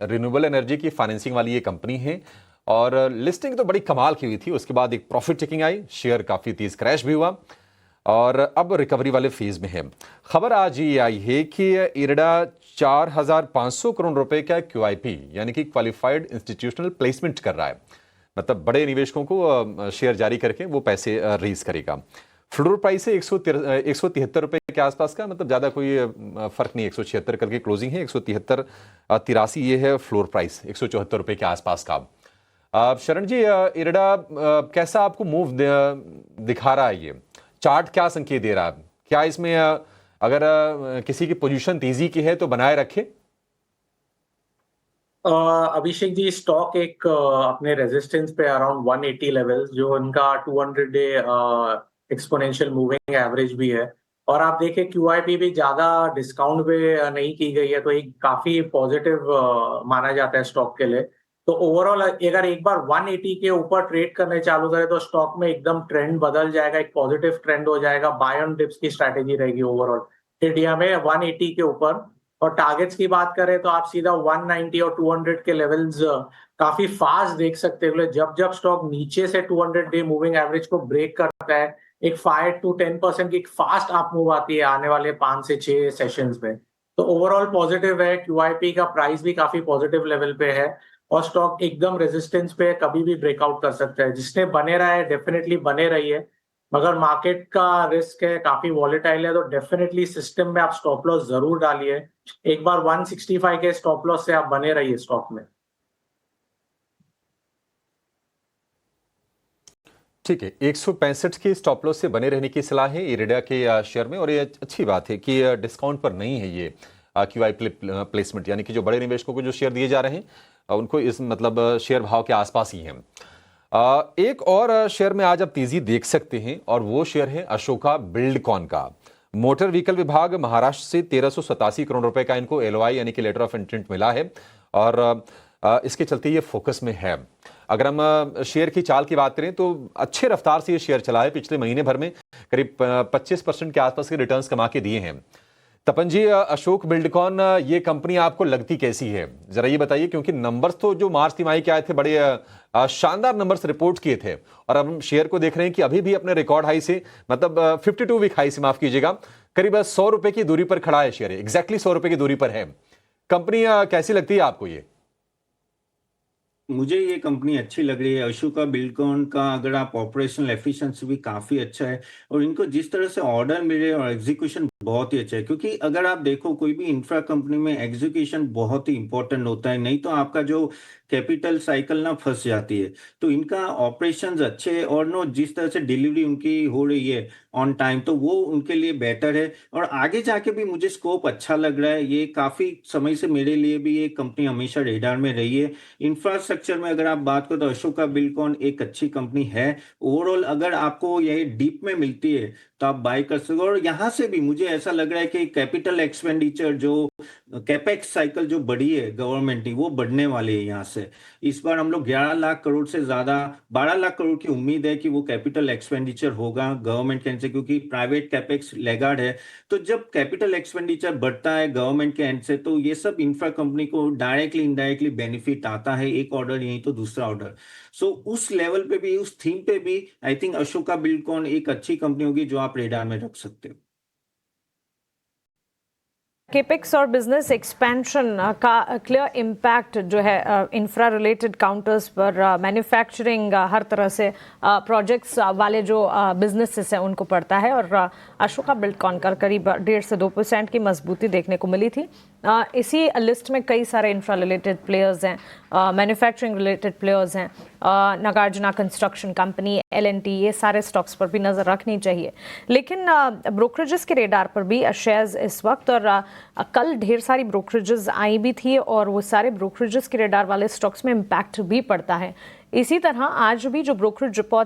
Renewable energy की financing वाली ये कंपनी है और लिस्टिंग तो बड़ी कमाल की हुई थी। उसके बाद एक प्रॉफिट टेकिंग आई, शेयर काफ़ी तेज क्रैश भी हुआ और अब रिकवरी वाले फेज में है। खबर आज ये आई है कि इरडा 4,500 करोड़ रुपए का QIP यानी कि क्वालिफाइड इंस्टीट्यूशनल प्लेसमेंट कर रहा है। मतलब बड़े निवेशकों को शेयर जारी करके वो पैसे रेज करेगा। फ्लोर प्राइस है 173 रुपए के आसपास का, मतलब ज़्यादा कोई फर्क नहीं, 176 करके क्लोजिंग है, 173 83 ये है फ्लोर प्राइस, 174 रुपए के आसपास का। शरण जी, इरडा कैसा आपको मूव दिखा रहा है? ये चार्ट क्या संकेत दे रहा है? क्या इसमें अगर किसी की पोजीशन तेजी की है तो बनाए रखे? अभिषेक जी, स्टॉक एक अपने रेजिस्टेंस पे अराउंड 180 लेवल, जो उनका 200 डे एक्सपोनेंशियल मूविंग एवरेज भी है। और आप देखें QIP भी ज्यादा डिस्काउंट पे नहीं की गई है, तो एक काफी पॉजिटिव माना जाता है स्टॉक के लिए। तो ओवरऑल अगर एक बार 180 के ऊपर ट्रेड करने चालू करे तो स्टॉक में एकदम ट्रेंड बदल जाएगा, एक पॉजिटिव ट्रेंड हो जाएगा। बाय ऑन डिप्स की स्ट्रैटेजी रहेगी ओवरऑल इंडिया में 180 के ऊपर। और टारगेट्स की बात करें तो आप सीधा 190 और 200 के लेवल्स काफी फास्ट देख सकते हो। जब जब स्टॉक नीचे से 200 डे मूविंग एवरेज को ब्रेक करता है, एक 5 to 10% की एक फास्ट अप मूव आती है आने वाले 5 से 6 सेशंस में। तो ओवरऑल पॉजिटिव है। QIP का प्राइस भी काफी पॉजिटिव लेवल पे है और स्टॉक एकदम रेजिस्टेंस पे कभी भी ब्रेकआउट कर सकता है। जिसने बने रहा है डेफिनेटली बने रहिए, मगर मार्केट का रिस्क है, काफी वॉलेटाइल है, तो डेफिनेटली सिस्टम में आप स्टॉप लॉस जरूर डालिए। एक बार 165 के स्टॉप लॉस से आप बने रहिए स्टॉक में। ठीक है, 165 के स्टॉप लॉस से बने रहने की सलाह है इरिडा के शेयर में। और ये अच्छी बात है कि डिस्काउंट पर नहीं है ये QIP प्लेसमेंट, यानी कि जो बड़े निवेशकों को जो शेयर दिए जा रहे हैं उनको इस मतलब शेयर भाव के आसपास ही हैं। एक और शेयर में आज आप तेजी देख सकते हैं और वो शेयर है अशोका बिल्डकॉन का। मोटर व्हीकल विभाग महाराष्ट्र से 1387 करोड़ रुपए का इनको LOI यानी कि लेटर ऑफ इंटेंट मिला है और इसके चलते ये फोकस में है। अगर हम शेयर की चाल की बात करें तो अच्छे रफ्तार से ये शेयर चला है। पिछले महीने भर में करीब 25% के आसपास के रिटर्न्स कमा के दिए हैं। तपन जी, अशोक बिल्डकॉन ये कंपनी आपको लगती कैसी है, जरा ये बताइए, क्योंकि नंबर्स तो जो मार्च तिमाही के आए थे बड़े शानदार नंबर्स रिपोर्ट किए थे और अब हम शेयर को देख रहे हैं कि अभी भी अपने रिकॉर्ड हाई से, मतलब 52 वीक हाई से, माफ कीजिएगा, करीब 100 रुपए की दूरी पर खड़ा है शेयर, एग्जैक्टली 100 रुपए की दूरी पर है। कंपनी कैसी लगती है आपको ये? मुझे ये कंपनी अच्छी लग रही है। अशोका बिल्डकॉन का अगर आप ऑपरेशनल एफिशिएंसी भी काफ़ी अच्छा है और इनको जिस तरह से ऑर्डर मिले और एग्जीक्यूशन बहुत ही अच्छा है, क्योंकि अगर आप देखो कोई भी इंफ्रा कंपनी में एग्जीक्यूशन बहुत ही इंपॉर्टेंट होता है, नहीं तो आपका जो कैपिटल साइकिल ना फंस जाती है। तो इनका ऑपरेशंस अच्छे है और नो जिस तरह से डिलीवरी उनकी हो रही है ऑन टाइम, तो वो उनके लिए बेटर है और आगे जाके भी मुझे स्कोप अच्छा लग रहा है। ये काफ़ी समय से मेरे लिए भी ये कंपनी हमेशा रेडार में रही है। इंफ्रास्ट्रक्चर में अगर आप बात करो तो अशोका बिल्डकॉन एक अच्छी कंपनी है। ओवरऑल अगर आपको यही डीप में मिलती है तो आप बाय कर सकते हो। और यहाँ से भी मुझे ऐसा लग रहा है कि कैपिटल एक्सपेंडिचर जो कैपेक्स साइकिल जो बढ़ी है गवर्नमेंट की, वो बढ़ने वाली है। यहाँ से इस बार हम लोग 11 लाख करोड़ से ज्यादा 12 लाख करोड़ की उम्मीद है कि वो कैपिटल एक्सपेंडिचर होगा गवर्नमेंट के एंड से, क्योंकि प्राइवेट कैपेक्स लेगार्ड है। तो जब कैपिटल एक्सपेंडिचर बढ़ता है गवर्नमेंट के एंड से, तो ये सब इंफ्रा कंपनी को डायरेक्टली इनडायरेक्टली बेनिफिट आता है। एक ऑर्डर यहीं तो दूसरा ऑर्डर। सो उस लेवल पे भी, उस थीम पे भी आई थिंक अशोका बिल्डकॉन एक अच्छी कंपनी होगी जो आप रेडार में रख सकते हो। केपेक्स और बिजनेस एक्सपेंशन का क्लियर इम्पैक्ट जो है इंफ्रा रिलेटेड काउंटर्स पर, मैन्युफैक्चरिंग हर तरह से प्रोजेक्ट्स वाले जो बिजनेसेस हैं उनको पड़ता है। और अशोका बिल्डकॉन का करीब 1.5 से 2% की मजबूती देखने को मिली थी। इसी लिस्ट में कई सारे इंफ्रा रिलेटेड प्लेयर्स हैं, मैन्युफैक्चरिंग रिलेटेड प्लेयर्स हैं, नागार्जुना कंस्ट्रक्शन कंपनी, L&T, ये सारे स्टॉक्स पर भी नज़र रखनी चाहिए। लेकिन ब्रोकरेजेस के रेडार पर भी शेयर्स इस वक्त, और कल ढेर सारी ब्रोकरेजेस आई भी थी और वो सारे ब्रोकरेजेस के रेडार वाले स्टॉक्स में इम्पैक्ट भी पड़ता है। इसी तरह आज भी जो ब्रोकरेज रिपोर्ट